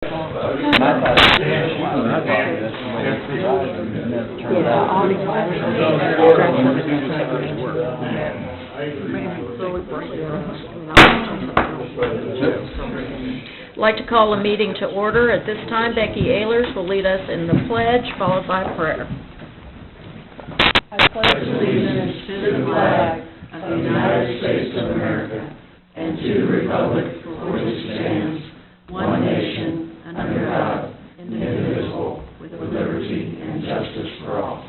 I'd like to call a meeting to order. At this time, Becky Ehlers will lead us in the pledge, followed by prayer. I pledge allegiance to the flag of the United States of America and to the republic for which it stands, one nation, under God, indivisible, with liberty and justice for all.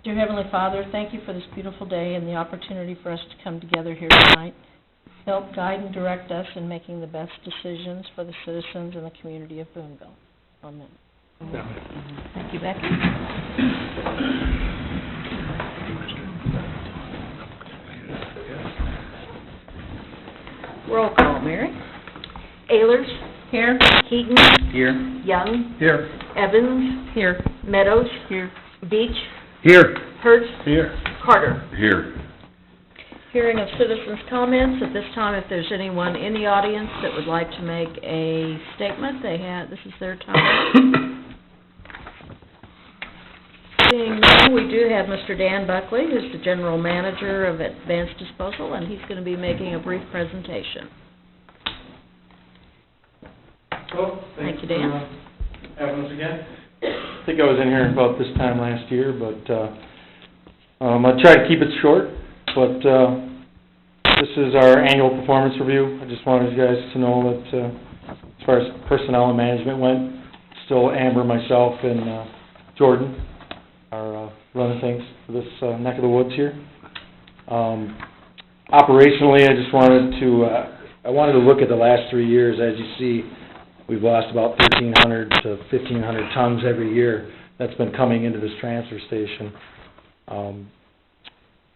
Dear Heavenly Father, thank you for this beautiful day and the opportunity for us to come together here tonight. Help guide and direct us in making the best decisions for the citizens and the community of Boonville. Amen. Thank you, Becky. Roll call, Mary. Ehlers. Here. Keaton. Here. Young. Here. Evans. Here. Meadows. Here. Beach. Here. Hertz. Here. Carter. Here. Hearing of citizens' comments. At this time, if there's anyone in the audience that would like to make a statement, this is their time. Seeing none, we do have Mr. Dan Buckley, who's the General Manager of Advanced Disposal, and he's going to be making a brief presentation. Well, Thank you, Dan. For having us again. I think I was in here about this time last year, but I'll try to keep it short. But this is our annual performance review. I just wanted you guys to know that as far as personnel and management went, still Amber, myself, and Jordan are running things for this neck of the woods here. Operationally, I just wanted to look at the last 3 years. As you see, we've lost about 1,300 to 1,500 tons every year that's been coming into this transfer station.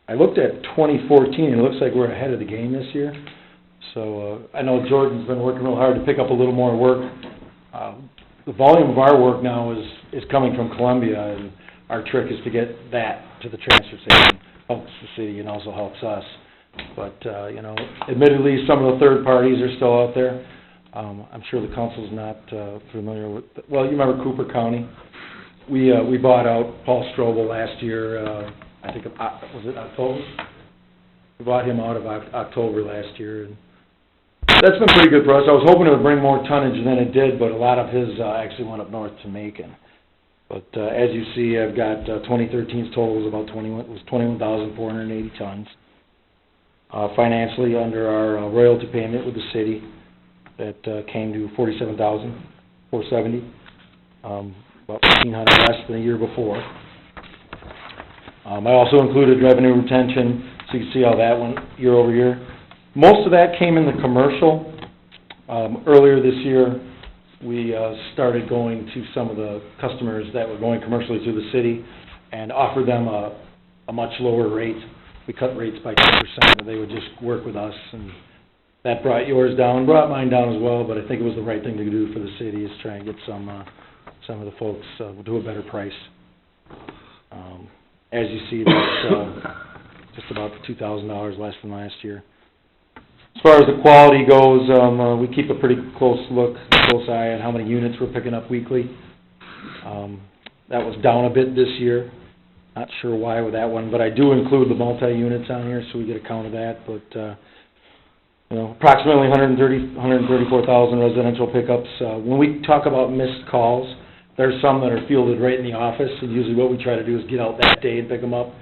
I looked at 2014, and it looks like we're ahead of the game this year. So I know Jordan's been working real hard to pick up a little more work. The volume of our work now is coming from Columbia, and our trick is to get that to the transfer station. Helps the city and also helps us. But, admittedly, some of the third parties are still out there. I'm sure the council's not familiar with, well, you remember Cooper County? We bought out Paul Strobel last year, I think, was it October? We bought him out of October last year, and that's been pretty good for us. I was hoping it would bring more tonnage than it did, but a lot of his actually went up north to Macon. But as you see, I've got 2013's total was about 21,480 tons. Financially, under our royalty payment with the city, that came to 47,470, about 1,500 less than the year before. I also included revenue retention, so you can see how that went year over year. Most of that came in the commercial. Earlier this year, we started going to some of the customers that were going commercially through the city and offered them a much lower rate. We cut rates by 10%, and they would just work with us, and that brought yours down, brought mine down as well, but I think it was the right thing to do for the city is try and get some of the folks to a better price. As you see, that's just about $2,000 less than last year. As far as the quality goes, we keep a pretty close eye on how many units we're picking up weekly. That was down a bit this year. Not sure why with that one, but I do include the multi-units on here, so we get a count of that. But approximately 134,000 residential pickups. When we talk about missed calls, there's some that are fielded right in the office, and usually what we try to do is get out that day and pick them up.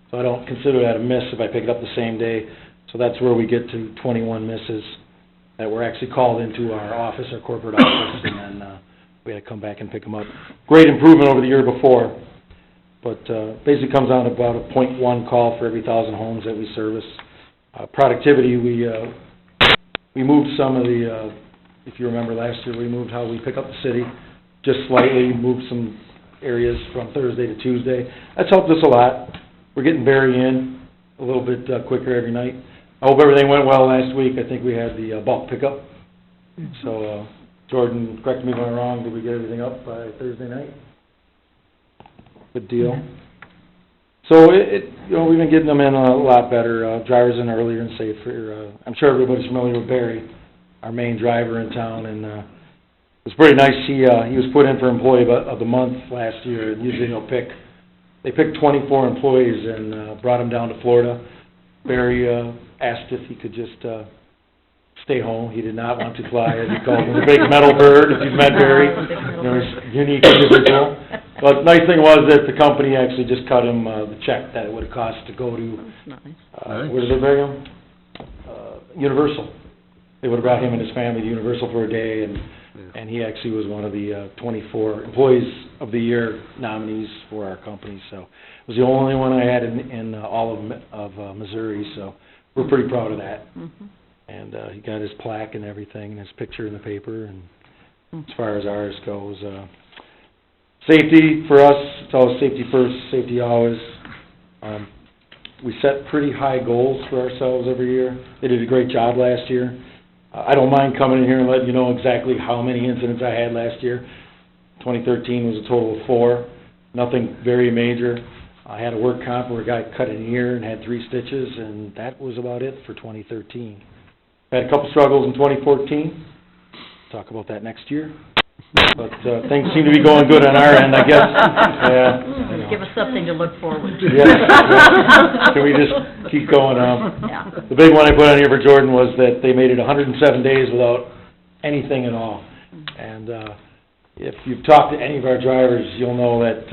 So I don't consider that a miss if I pick it up the same day. So that's where we get to 21 misses that were actually called into our office, our corporate office, and then we had to come back and pick them up. Great improvement over the year before, but basically comes down to about a 0.1 call for every 1,000 homes that we service. Productivity, we moved some of the, if you remember last year, we moved how we pick up the city, just slightly, moved some areas from Thursday to Tuesday. That's helped us a lot. We're getting Barry in a little bit quicker every night. I hope everything went well last week. I think we had the bulk pickup. So, Jordan, correct me if I'm wrong, did we get everything up by Thursday night? Good deal. So, we've been getting them in a lot better. Drivers in earlier and safer. I'm sure everybody's familiar with Barry. our main driver in town, and it was pretty nice. He was put in for Employee of the Month last year, and usually they picked 24 employees and brought him down to Florida. Barry asked if he could just stay home. He did not want to fly, as he called him, the big metal bird, if you've met Barry. He's unique individual. But the nice thing was that the company actually just cut him the check that it would have cost to go to, where did they bring him? Universal. They would have brought him and his family to Universal for a day, and he actually was one of the 24 Employees of the Year nominees for our company. So it was the only one I had in all of Missouri, so we're pretty proud of that. Mm-hmm. And he got his plaque and everything, and his picture in the paper. And as far as ours goes, safety for us, it's always safety first, safety always. We set pretty high goals for ourselves every year. They did a great job last year. I don't mind coming in here and letting you know exactly how many incidents I had last year. 2013 was a total of 4, nothing very major. I had a work comp where a guy cut an ear and had 3 stitches, and that was about it for 2013. Had a couple struggles in 2014. Talk about that next year. But things seem to be going good on our end, I guess. Yeah. Give us something to look forward to. Yeah. Can we just keep going? Yeah. The big one I put on here for Jordan was that they made it 107 days without anything at all. And if you've talked to any of our drivers, you'll know that,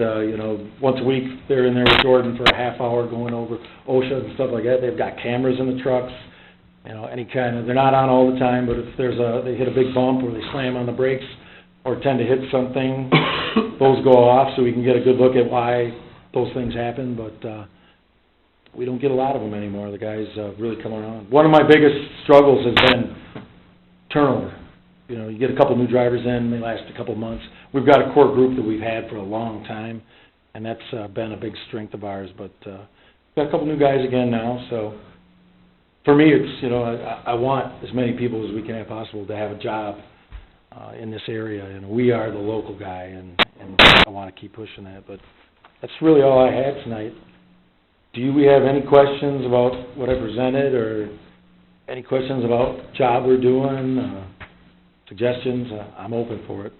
once a week they're in there with Jordan for a half hour going over OSHA and stuff like that. They've got cameras in the trucks, any kind of, they're not on all the time, but if they hit a big bump or they slam on the brakes or tend to hit something, those go off so we can get a good look at why those things happen, but we don't get a lot of them anymore. The guys really come around. One of my biggest struggles has been turnover. You get a couple new drivers in, they last a couple months. We've got a core group that we've had for a long time, and that's been a big strength of ours, but we've got a couple new guys again now, so for me it's, I want as many people as we can have possible to have a job in this area, and we are the local guy, and I want to keep pushing that, but that's really all I had tonight. Do we have any questions about what I presented, or any questions about job we're doing, suggestions? I'm open for it.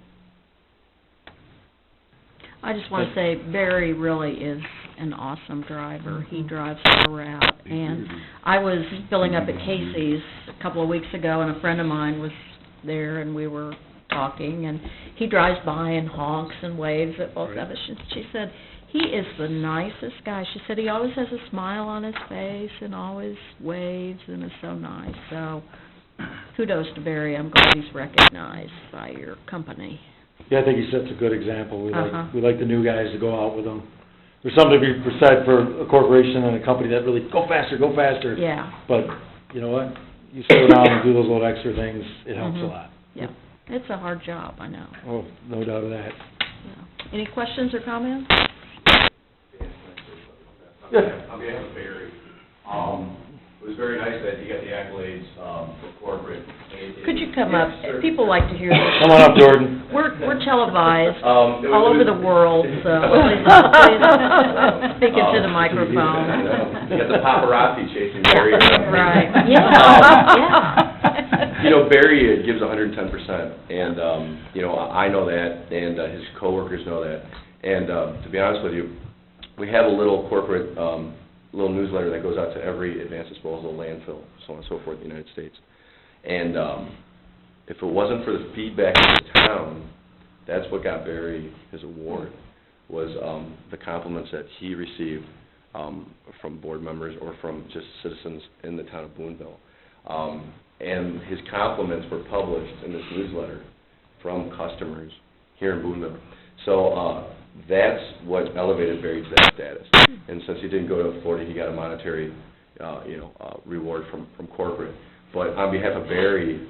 I just want to say Barry really is an awesome driver. He drives our route, and I was filling up at Casey's a couple of weeks ago, and a friend of mine was there, and we were talking, and he drives by and honks and waves at both of us, and she said, he is the nicest guy. She said he always has a smile on his face and always waves and is so nice. So kudos to Barry. I'm glad he's recognized by your company. Yeah, I think he sets a good example. We like the new guys to go out with him. There's something to be said for a corporation and a company that really go faster. Yeah. But you know what? You slow down and do those little extra things. It helps a lot. Yeah, it's a hard job, I know. Oh, no doubt of that. Yeah. Any questions or comments? Yeah. On behalf of Barry, it was very nice that you got the accolades for corporate. Could you come up? People like to hear this. Come on up, Jordan. We're televised all over the world, so please speak into the microphone. You got the paparazzi chasing Barry. Right. Yeah. Barry gives 110%, and I know that, and his coworkers know that. And to be honest with you, we have a little corporate little newsletter that goes out to every advanced disposal, landfill, so on and so forth in the United States. And if it wasn't for the feedback of the town, that's what got Barry his award, was the compliments that he received from board members or from just citizens in the town of Boonville. And his compliments were published in this newsletter from customers here in Boonville. So that's what elevated Barry to that status. And since he didn't go to Florida, he got a monetary, reward from corporate. But on behalf of Barry,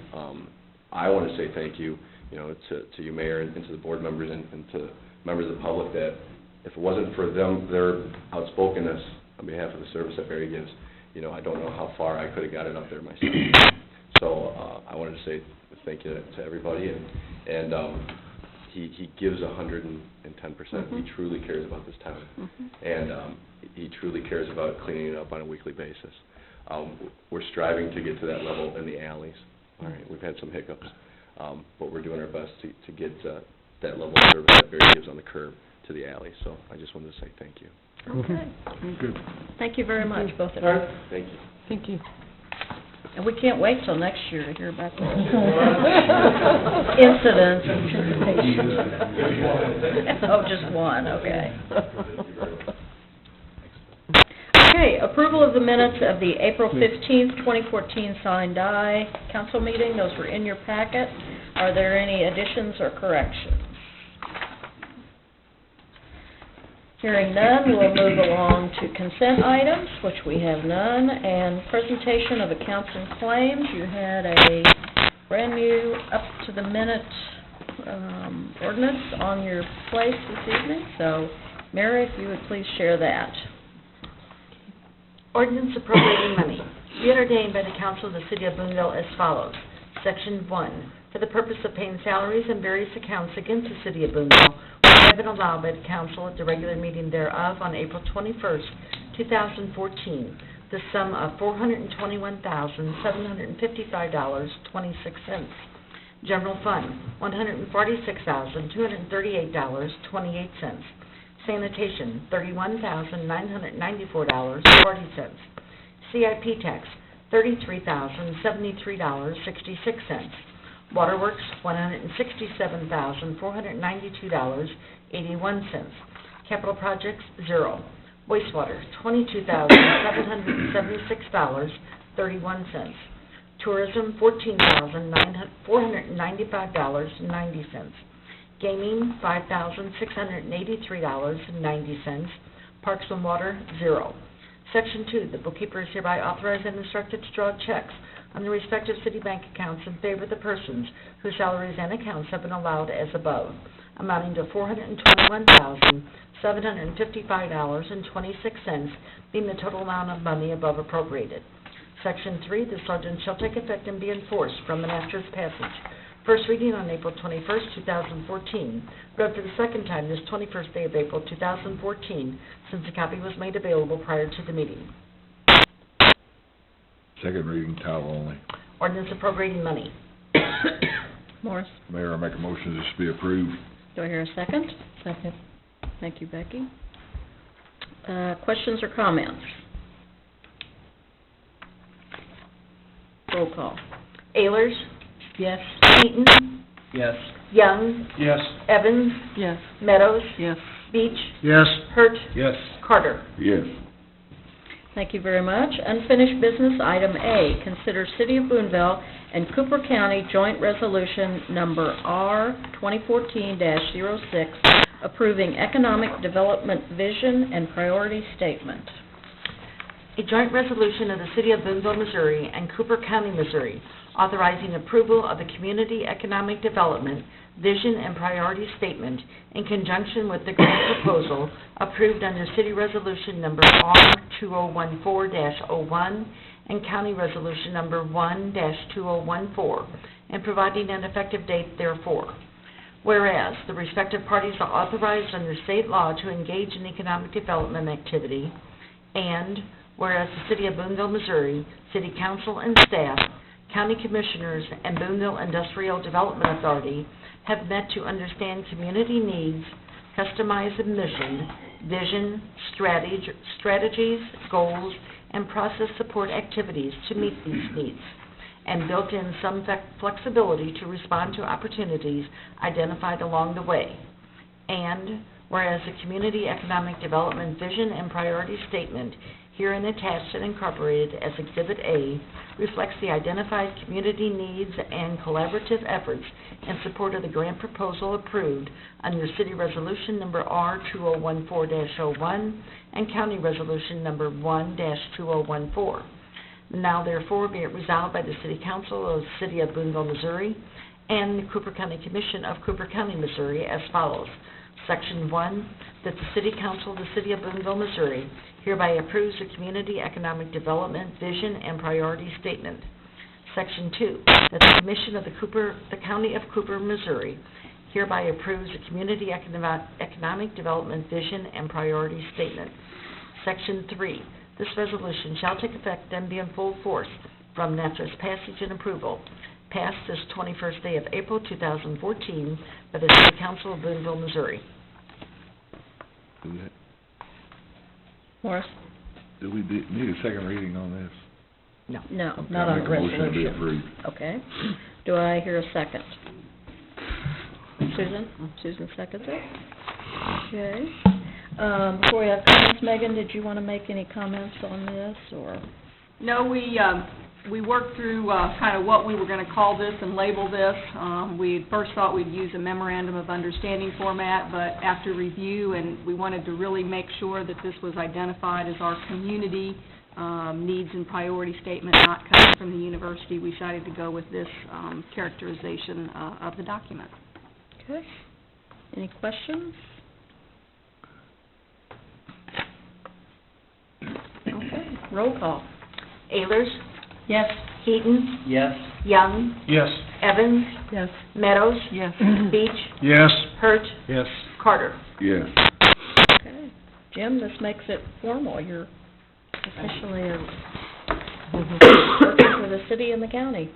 I want to say thank you, to you, Mayor, and to the board members and to members of the public, that if it wasn't for them, their outspokenness on behalf of the service that Barry gives, I don't know how far I could have got it up there myself. So I wanted to say thank you to everybody, and he gives 110%. He truly cares about this town, and he truly cares about cleaning it up on a weekly basis. We're striving to get to that level in the alleys, All right, we've had some hiccups, but we're doing our best to get that level of service that Barry gives on the curb to the alley. So I just wanted to say thank you. Okay. Good. Thank you very much, both of All you. right. Thank you. Thank you. And we can't wait till next year to hear about the incidents and anticipations. Oh, just one, okay. Okay, approval of the minutes of the April 15th, 2014 signed die council meeting. Those were in your packet. Are there any additions or corrections? Hearing none, we'll move along to consent items, which we have none, and presentation of accounts and claims. You had a brand-new, up-to-the-minute ordinance on your plate this evening, so Mary, if you would please share that. Ordinance appropriating money. Be it ordained by the Council of the City of Boonville as follows. Section 1. For the purpose of paying salaries and various accounts against the City of Boonville, which have been allowed by the Council at the regular meeting thereof on April 21st, 2014, the sum of $421,755.26. General Fund, $146,238.28. Sanitation, $31,994.40. CIP tax, $33,073.66. Waterworks, $167,492.81. Capital projects, 0. Wastewater, $22,776.31. Tourism, $14,495.90. Gaming, $5,683.90. Parks and Water, 0. Section 2, the bookkeeper is hereby authorized and instructed to draw checks on the respective city bank accounts in favor of the persons whose salaries and accounts have been allowed as above, amounting to $421,755.26, being the total amount of money above appropriated. Section 3, this ordinance shall take effect and be enforced from and after its passage. First reading on April 21st, 2014. Read for the second time this 21st day of April 2014, since a copy was made available prior to the meeting. Second reading, title only. Ordinance appropriating money. Morris, Mayor, I make a motion this be approved. do I hear a second? Second. Thank you, Becky. Questions or comments? Roll call. Ehlers, Yes. Eaton, Yes. Young, Yes. Evans, Yes. Meadows, Yes. Beach, Yes. Hurt, Yes. Carter. Yes. Thank you very much. Unfinished business, item A, consider City of Boonville and Cooper County Joint Resolution Number R 2014-06, approving economic development vision and priority statement. A joint resolution of the City of Boonville, Missouri and Cooper County, Missouri, authorizing approval of the Community Economic Development Vision and Priority Statement in conjunction with the grant proposal approved under City Resolution Number R2014-01 and County Resolution Number 1-2014, and providing an effective date therefore. Whereas the respective parties are authorized under state law to engage in economic development activity, and whereas the City of Boonville, Missouri, City Council and staff, County Commissioners, and Boonville Industrial Development Authority have met to understand community needs, customize a mission, vision, strategies, goals, and process support activities to meet these needs, and built in some flexibility to respond to opportunities identified along the way. And whereas the Community Economic Development Vision and Priority Statement, herein attached and incorporated as Exhibit A, reflects the identified community needs and collaborative efforts in support of the grant proposal approved under City Resolution Number R2014-01 and County Resolution Number 1-2014. Now therefore be it resolved by the City Council of the City of Boonville, Missouri, and the Cooper County Commission of Cooper County, Missouri as follows. Section 1, that the City Council of the City of Boonville, Missouri hereby approves the Community Economic Development Vision and Priority Statement. Section 2, that the Commission of the County of Cooper, Missouri hereby approves the Community Economic Development Vision and Priority Statement. Section 3, this resolution shall take effect and be in full force from and after its passage and approval. passed this 21st day of April 2014 by the City Council of Boonville, Missouri. Morris? Do we need a second reading on this? No. No, Okay, not I'll on make the a motion to be resolution. approved. Okay. Do I hear a second? Susan? Susan seconds it. Okay. Before we have comments, Megan, did you want to make any comments on this, or? No, we worked through kind of what we were going to call this and label this. We first thought we'd use a memorandum of understanding format, but after review, and we wanted to really make sure that this was identified as our community needs and priority statement, not coming from the university, we decided to go with this characterization of the document. Okay. Any questions? Okay. Roll call. Ayers, Yes. Heaton, Yes. Young, Yes. Evans, Yes. Meadows, Yes. Beach, Yes. Hurt, Yes. Carter. Yes. Okay. Jim, this makes it formal. You're officially working for the city and the county.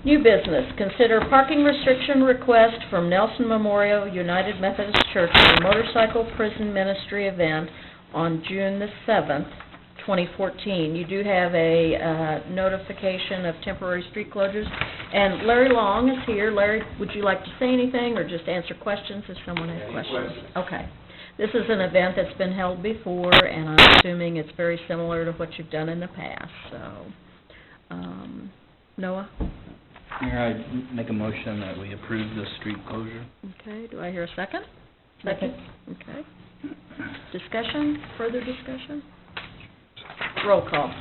New business, consider parking restriction request from Nelson Memorial United Methodist Church for a motorcycle prison ministry event on June the 7th, 2014. You do have a notification of temporary street closures. And Larry Long is here. Larry, would you like to say anything or just answer questions if someone has questions? Okay. This is an event that's been held before, and I'm assuming it's very similar to what you've done in the past, so, Noah? Mayor, I make a motion that we approve the street closure. Okay, do I hear a second? Second. Okay. Discussion, further discussion? Roll call.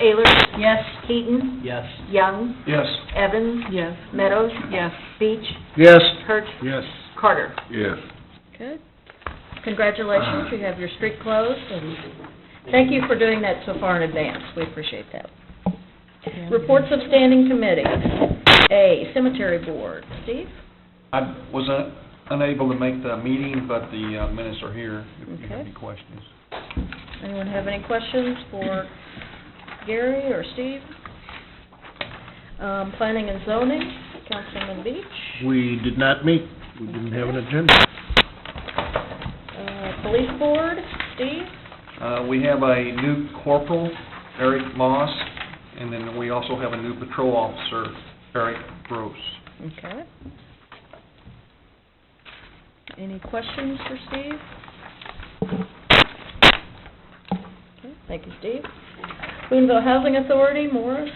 Ayers, Yes. Heaton, Yes. Young, Yes. Evans, Yes. Meadows, Yes. Beach, Yes. Hurt, Yes. Carter. Yes. Good. Congratulations, you have your street closed, and thank you for doing that so far in advance. We appreciate that. Reports of standing committees. A, Cemetery Board. Steve? I was unable to make the meeting, but the minutes are here if you Okay. have any questions. Anyone have any questions for Gary or Steve? Planning and zoning, Councilman Beach. We did not meet. We didn't have an agenda. Police Board, Steve. We have a new corporal, Eric Moss, and then we also have a new patrol officer, Eric Gross. Okay. Any questions for Steve? Okay, thank you, Steve. Boonville Housing Authority, Morris.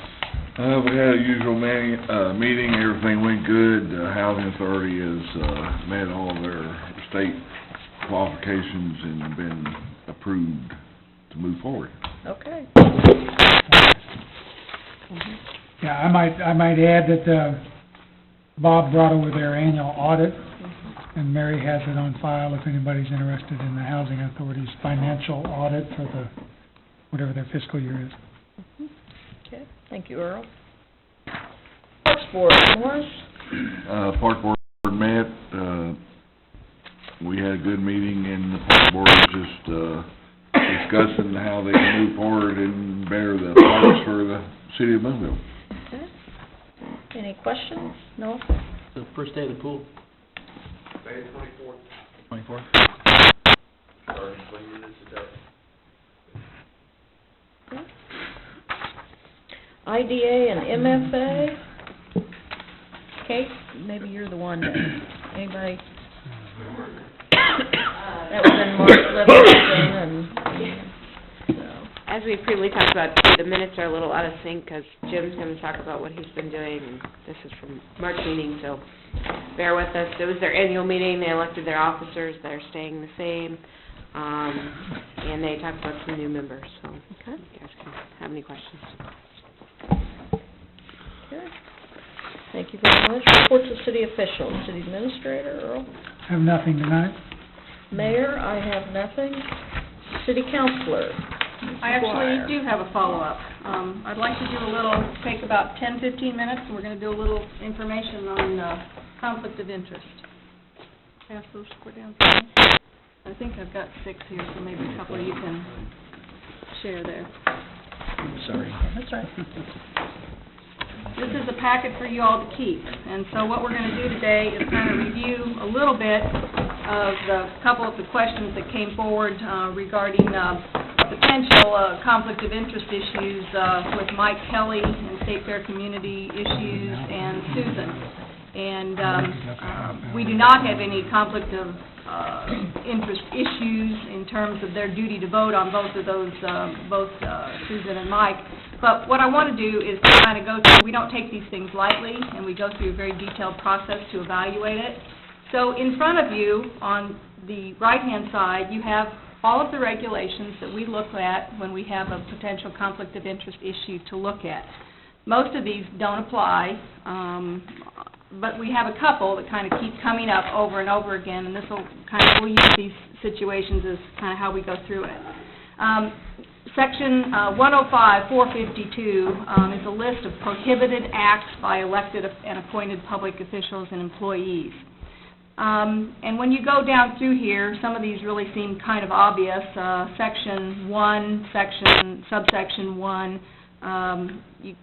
We had a usual meeting, everything went good. The Housing Authority has met all of their state qualifications and been approved to move forward. Okay. Yeah, I might add that Bob brought over their annual audit, and Mary has it on file if anybody's interested in the Housing Authority's financial audit for whatever their fiscal year is. Okay, thank you, Earl. Parks Board, Morris. Park Board met, we had a good meeting, and the Park Board was just discussing how they can move forward and better the parks for the city of Boonville. Okay. Any questions? No? The first day of the pool. May 24th. 24th? Starting swing units today. Okay. IDA and MFA. Kate, maybe you're the one that, anybody? That was in March, Livingston, and so. As we previously talked about, the minutes are a little out of sync because Jim's going to talk about what he's been doing, and this is from March meeting, so bear with us. It was their annual meeting, they elected their officers, they're staying the same, and they talked about some new members, so if you guys can have any questions. Okay. Thank you very much. Reports of city officials, city administrator, Earl. Have nothing tonight. Mayor, I have nothing. City councilor. I actually do have a follow-up. I'd like to do a little, take about 10, 15 minutes, and we're going to do a little information on conflict of interest. Pass those square down. I think I've got 6 here, so maybe a couple of you can share there. Sorry. That's right. this is a packet for you all to keep. And so what we're going to do today is kind of review a little bit of a couple of the questions that came forward regarding potential conflict of interest issues with Mike Kelly and State Fair Community Issues and Susan. And we do not have any conflict of interest issues in terms of their duty to vote on both of those, Susan and Mike. But what I want to do is to kind of go through, we don't take these things lightly, and we go through a very detailed process to evaluate it. So in front of you, on the right-hand side, you have all of the regulations that we look at when we have a potential conflict of interest issue to look at. Most of these don't apply, but we have a couple that kind of keep coming up over and over again, and this will kind of, we'll use these situations as kind of how we go through it. Section 105-452 is a list of prohibited acts by elected and appointed public officials and employees. And when you go down through here, some of these really seem kind of obvious. Section 1, subsection 1,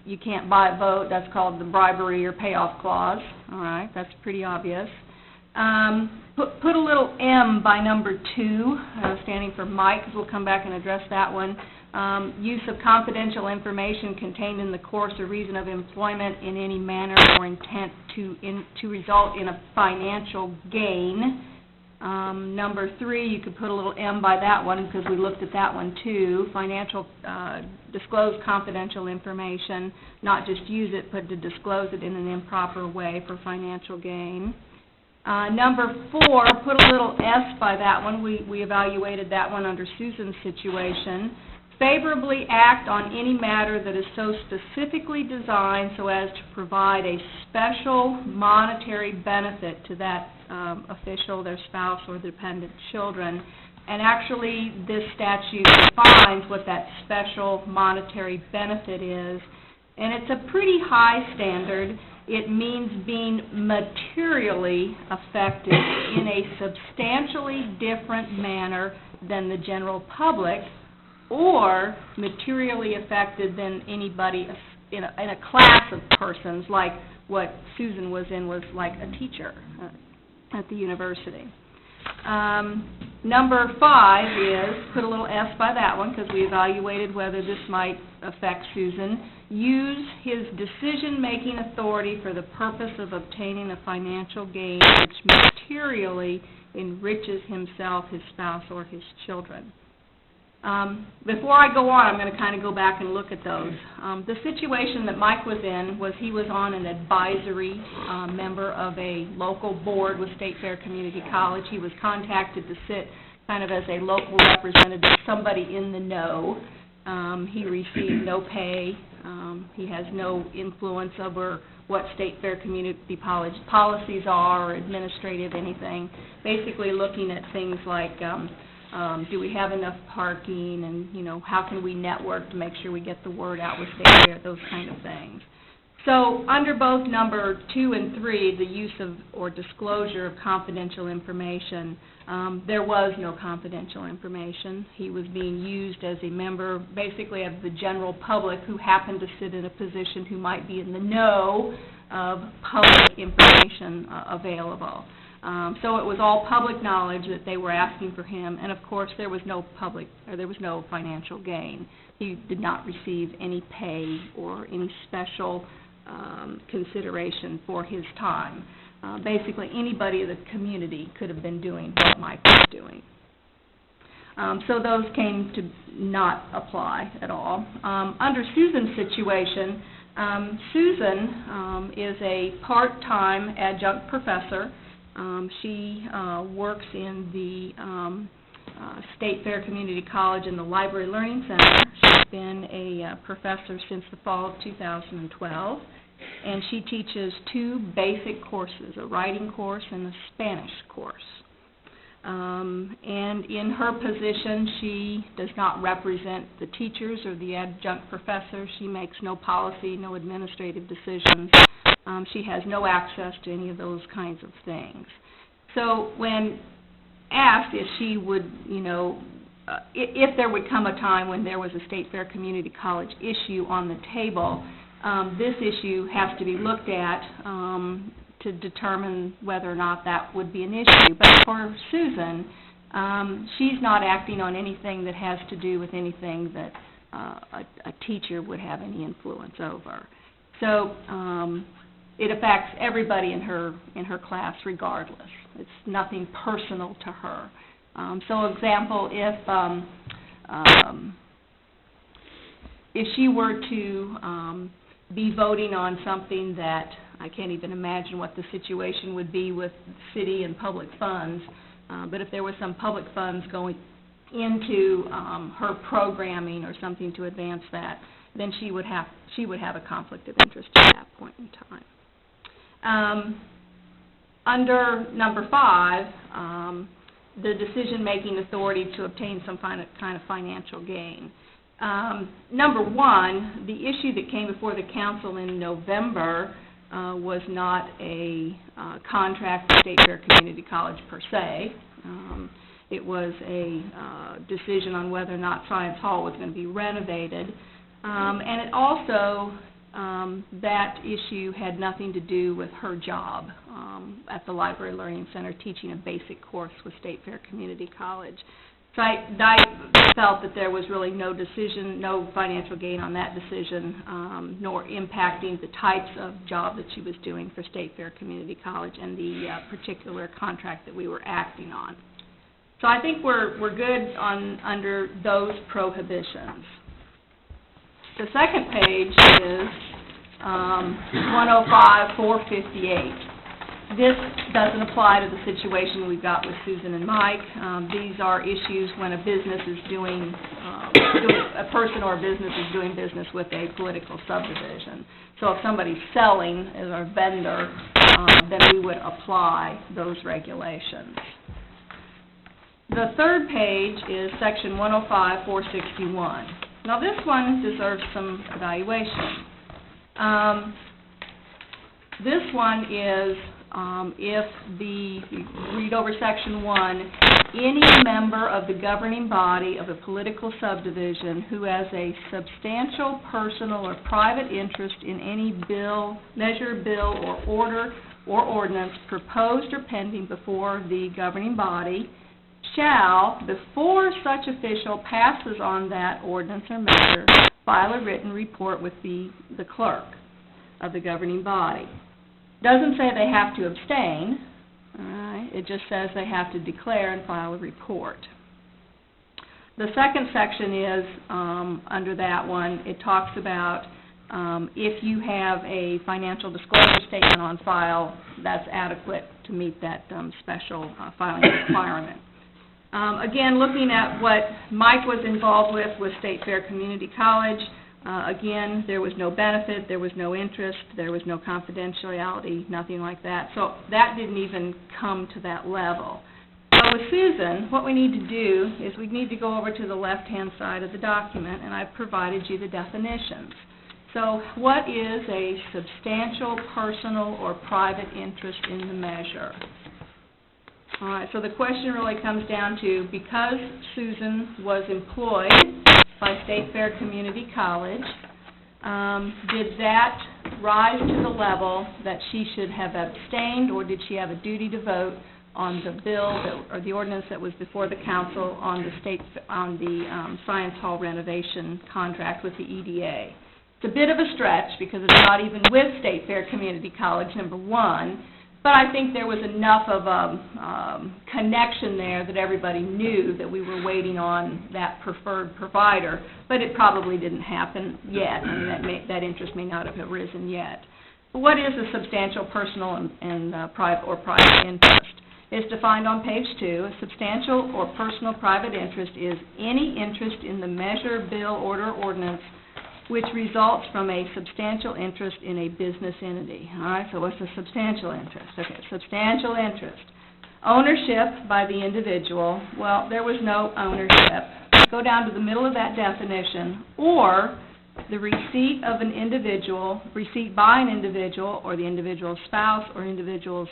you can't buy a vote. That's called the bribery or payoff clause. All right, that's pretty obvious. Put a little M by number 2, standing for Mike, because we'll come back and address that one. Use of confidential information contained in the course or reason of employment in any manner or intent to result in a financial gain. Number 3, you could put a little M by that one because we looked at that one too. Disclose confidential information, not just use it, but to disclose it in an improper way for financial gain. Number 4, put a little S by that one. We evaluated that one under Susan's situation. Favorably act on any matter that is so specifically designed so as to provide a special monetary benefit to that official, their spouse, or dependent children. And actually, this statute defines what that special monetary benefit is. And it's a pretty high standard. It means being materially affected in a substantially different manner than the general public, or materially affected than anybody in a class of persons, like what Susan was in, was like a teacher at the university. Number 5 is, put a little S by that one, because we evaluated whether this might affect Susan. Use his decision-making authority for the purpose of obtaining a financial gain which materially enriches himself, his spouse, or his children. Before I go on, I'm going to kind of go back and look at those. The situation that Mike was in was he was on an advisory member of a local board with State Fair Community College. He was contacted to sit kind of as a local representative, somebody in the know. He received no pay. He has no influence over what State Fair Community College policies are or administrative anything. Basically looking at things like do we have enough parking, and, you know, how can we network to make sure we get the word out with State Fair, those kind of things. So under both number 2 and 3, the use of or disclosure of confidential information, there was no confidential information. He was being used as a member, basically, of the general public who happened to sit in a position who might be in the know of public information available. So it was all public knowledge that they were asking for him, and of course there was no financial gain. He did not receive any pay or any special consideration for his time. Basically anybody in the community could have been doing what Mike was doing. So those came to not apply at all. Under Susan's situation, Susan is a part-time adjunct professor. She works in the State Fair Community College in the Library Learning Center. She's been a professor since the fall of 2012, and she teaches 2 basic courses, a writing course and a Spanish course. And in her position, she does not represent the teachers or the adjunct professors. She makes no policy, no administrative decisions. She has no access to any of those kinds of things. So when asked if she would, if there would come a time when there was a State Fair Community College issue on the table, this issue has to be looked at to determine whether or not that would be an issue. But for Susan, she's not acting on anything that has to do with anything that a teacher would have any influence over. So it affects everybody in her class regardless. It's nothing personal to her. So, example, if she were to be voting on something that I can't even imagine what the situation would be with city and public funds, but if there was some public funds going into her programming or something to advance that, then she would have a conflict of interest at that point in time. Under number 5, the decision-making authority to obtain some kind of financial gain. Number 1, the issue that came before the council in November was not a contract with State Fair Community College per se. It was a decision on whether or not Science Hall was going to be renovated. And it also, that issue had nothing to do with her job at the Library Learning Center teaching a basic course with State Fair Community College. So I felt that there was really no financial gain on that decision, nor impacting the types of job that she was doing for State Fair Community College and the particular contract that we were acting on. So I think we're good under those prohibitions. The second page is 105-458. This doesn't apply to the situation we've got with Susan and Mike. These are issues when a business is a person or a business is doing business with a political subdivision. So if somebody's selling as a vendor, then we would apply those regulations. The third page is section 105-461. Now this one deserves some evaluation. This one is if you read over section 1, any member of the governing body of a political subdivision who has a substantial personal or private interest in any bill, measure, bill, or order or ordinance proposed or pending before the governing body shall, before such official passes on that ordinance or measure, file a written report with the clerk of the governing body. Doesn't say they have to abstain, all right? It just says they have to declare and file a report. The second section is, under that one, it talks about if you have a financial disclosure statement on file, that's adequate to meet that special filing requirement. Again, looking at what Mike was involved with State Fair Community College, again, there was no benefit, there was no interest, there was no confidentiality, nothing like that. So that didn't even come to that level. So with Susan, what we need to do is we need to go over to the left-hand side of the document, and I've provided you the definitions. So what is a substantial personal or private interest in the measure? All right, so the question really comes down to, because Susan was employed by State Fair Community College, did that rise to the level that she should have abstained, or did she have a duty to vote on the bill or the ordinance that was before the council on the Science Hall renovation contract with the EDA? It's a bit of a stretch because it's not even with State Fair Community College, number one, but I think there was enough of a connection there that everybody knew that we were waiting on that preferred provider, but it probably didn't happen yet. I mean, that interest may not have arisen yet. But what is a substantial personal and private interest? It's defined on page 2. A substantial or personal private interest is any interest in the measure, bill, order, ordinance which results from a substantial interest in a business entity. All right, so what's a substantial interest? Okay, substantial interest. Ownership by the individual. Well, there was no ownership. Go down to the middle of that definition, or the receipt by an individual, or the individual's spouse, or individual's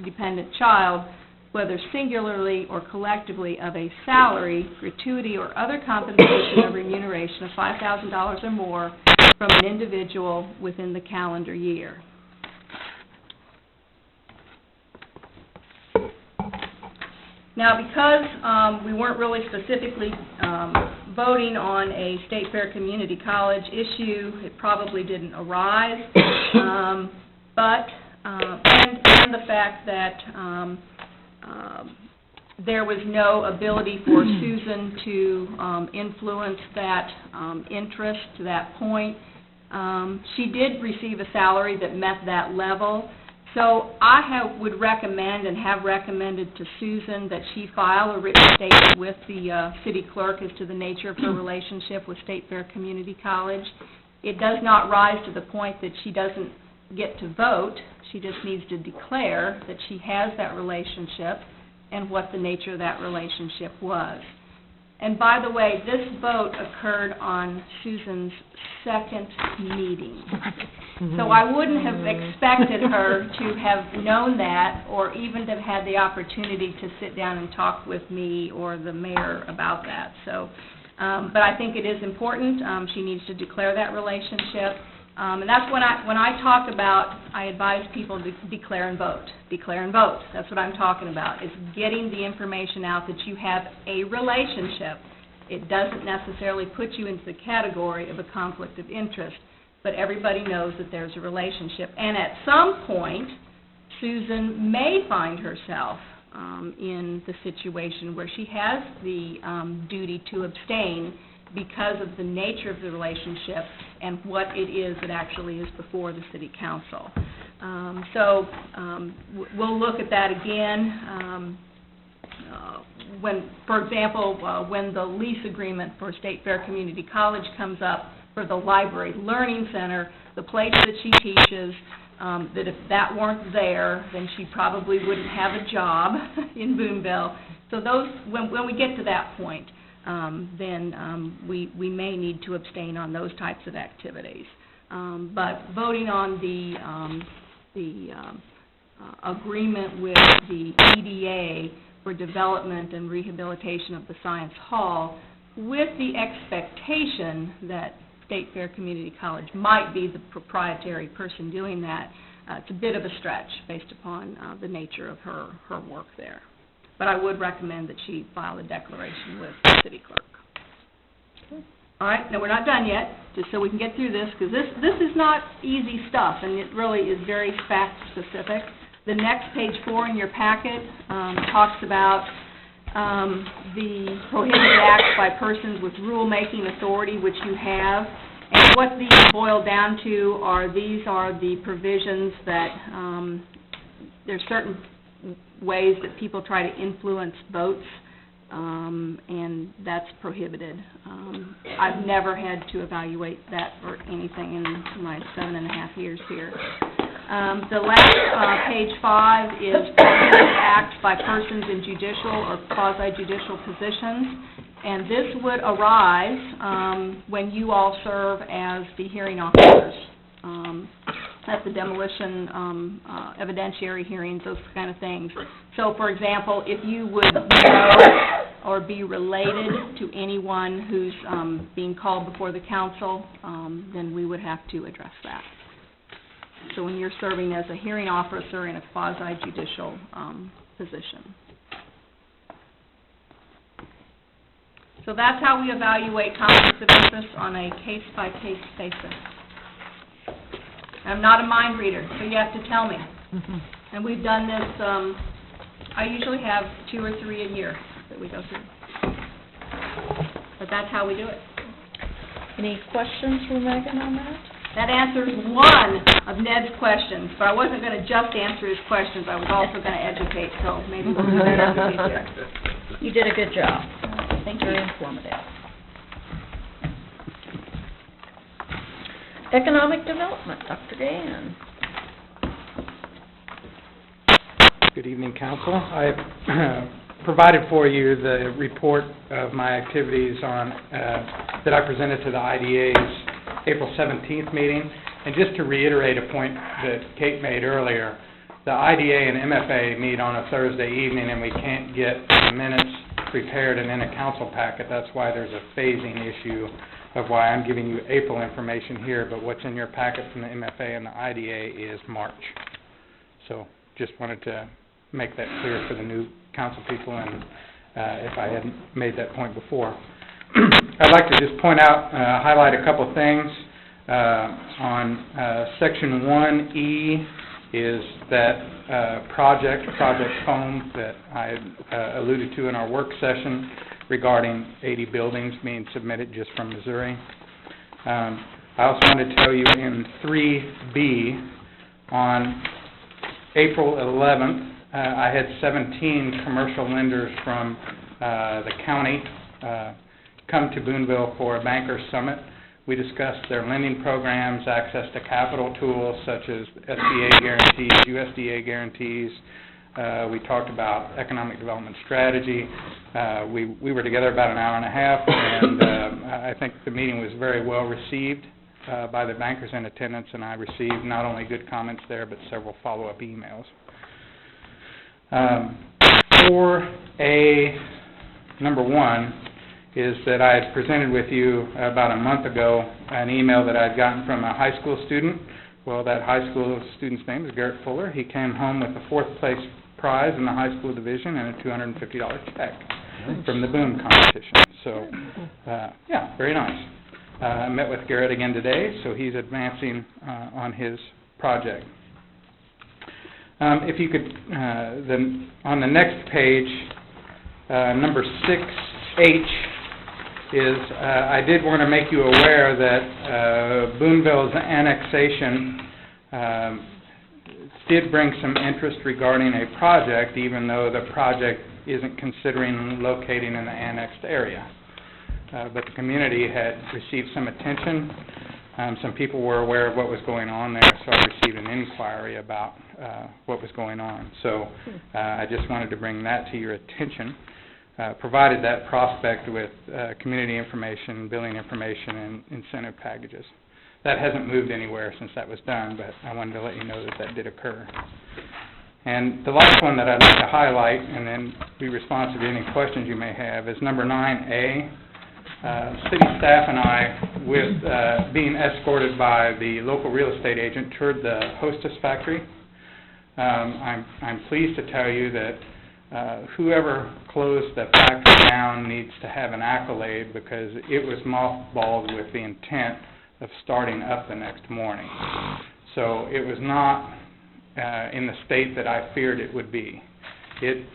dependent child, whether singularly or collectively, of a salary, gratuity, or other compensation or remuneration of $5,000 or more from an individual within the calendar year. Now, because we weren't really specifically voting on a State Fair Community College issue, it probably didn't arise, and the fact that there was no ability for Susan to influence that interest to that point. She did receive a salary that met that level. So I would recommend and have recommended to Susan that she file a written statement with the city clerk as to the nature of her relationship with State Fair Community College. It does not rise to the point that she doesn't get to vote. She just needs to declare that she has that relationship and what the nature of that relationship was. And by the way, this vote occurred on Susan's second meeting. So I wouldn't have expected her to have known that or even to have had the opportunity to sit down and talk with me or the mayor about that. So, but I think it is important. She needs to declare that relationship. And that's when I talk about, I advise people to declare and vote. Declare and vote. That's what I'm talking about, is getting the information out that you have a relationship. It doesn't necessarily put you into the category of a conflict of interest, but everybody knows that there's a relationship. And at some point, Susan may find herself in the situation where she has the duty to abstain because of the nature of the relationship and what it is that actually is before the city council. We'll look at that again. When, for example, when the lease agreement for State Fair Community College comes up for the Library Learning Center, the place that she teaches, that if that weren't there, then she probably wouldn't have a job in Boonville. So those, when we get to that point, then we may need to abstain on those types of activities. But voting on the agreement with the EDA for development and rehabilitation of the Science Hall, with the expectation that State Fair Community College might be the proprietary person doing that, it's a bit of a stretch based upon the nature of her work there. But I would recommend that she file a declaration with the city clerk. Okay. All right, now we're not done yet, just so we can get through this, because this is not easy stuff, and it really is very fact-specific. The next, page 4 in your packet, talks about the prohibited acts by persons with rulemaking authority, which you have. And what these boil down to are, these are the provisions that there's certain ways that people try to influence votes, and that's prohibited. I've never had to evaluate that or anything in my 7.5 years here. The last, page 5, is prohibited acts by persons in judicial or quasi-judicial positions, and this would arise when you all serve as the hearing officers at the demolition evidentiary hearings, those kind of things. So, for example, if you would know or be related to anyone who's being called before the council, then we would have to address that. So when you're serving as a hearing officer in a quasi-judicial position. So that's how we evaluate conflicts of interest on a case-by-case basis. I'm not a mind reader, so you have to tell me. And we've done this, I usually have 2 or 3 a year that we go through. But that's how we do it. Any questions for Megan on that? That answers one of Ned's questions, but I wasn't going to just answer his questions. I was also going to educate, so maybe we'll do that after we get there. You did a good job. Thank you. Very informative. Economic Development, Dr. Dan. Good evening, Council. I provided for you the report of my activities on that I presented to the IDA's April 17th meeting. And just to reiterate a point that Kate made earlier, the IDA and MFA meet on a Thursday evening, and we can't get the minutes prepared and in a council packet. That's why there's a phasing issue of why I'm giving you April information here, but what's in your packet from the MFA and the IDA is March. So just wanted to make that clear for the new council people, and if I hadn't made that point before. I'd like to just point out, highlight a couple of things. On Section 1E is that Project Home that I alluded to in our work session regarding 80 buildings being submitted just from Missouri. I also wanted to tell you in 3B, on April 11th, I had 17 commercial lenders from the county come to Boonville for a bankers summit. We discussed their lending programs, access to capital tools such as SBA guarantees, USDA guarantees. We talked about economic development strategy. We were together about an hour and a half, and I think the meeting was very well received by the bankers in attendance, and I received not only good comments there, but several follow-up emails. 4A, number 1, is that I had presented with you about a month ago an email that I had gotten from a high school student. Well, that high school student's name is Garrett Fuller. He came home with a 4th place prize in the high school division and a $250 check from the boom competition. So, yeah, very nice. I met with Garrett again today, so he's advancing on his project. If you could, then on the next page, number 6H, is I did want to make you aware that Boonville's annexation did bring some interest regarding a project, even though the project isn't considering locating in the annexed area. But the community had received some attention. Some people were aware of what was going on there, so I received an inquiry about what was going on. So I just wanted to bring that to your attention. Provided that prospect with community information, billing information, and incentive packages. That hasn't moved anywhere since that was done, but I wanted to let you know that that did occur. And the last one that I'd like to highlight, and then be responsive to any questions you may have, is number 9A. City staff and I, with being escorted by the local real estate agent, toured the Hostess factory. I'm pleased to tell you that whoever closed the factory down needs to have an accolade, because it was mothballed with the intent of starting up the next morning. So it was not in the state that I feared it would be. It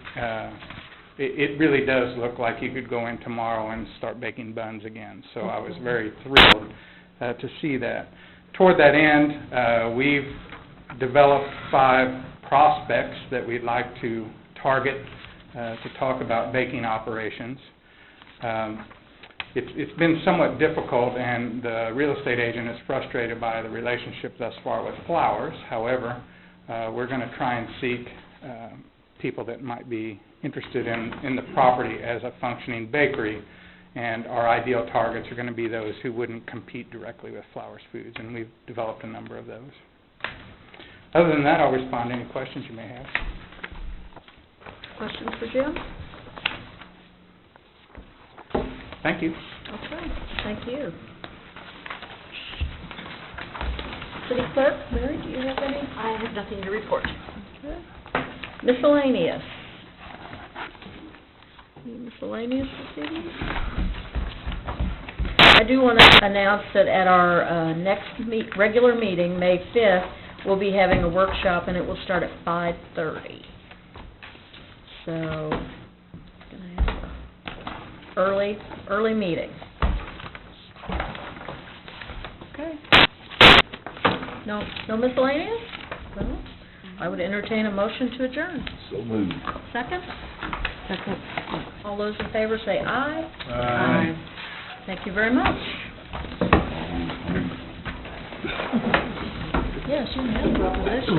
really does look like you could go in tomorrow and start baking buns again. So I was very thrilled to see that. Toward that end, we've developed 5 prospects that we'd like to target to talk about baking operations. It's been somewhat difficult, and the real estate agent is frustrated by the relationship thus far with Flowers. However, we're going to try and seek people that might be interested in the property as a functioning bakery, and our ideal targets are going to be those who wouldn't compete directly with Flowers Foods, and we've developed a number of those. Other than that, I'll respond to any questions you may have. Questions for Jim? Thank you. Okay, thank you. City Clerk, Mary, do you have any? I have nothing to report. Okay. Miscellaneous. Any miscellaneous this evening? I do want to announce that at our next regular meeting, May 5th, we'll be having a workshop, and it will start at 5:30. So, gonna have a early meeting. Okay. No miscellaneous? Well, I would entertain a motion to adjourn. So moved. Second? Second. All those in favor say aye. Aye. Thank you very much. Yes, you have a proposition.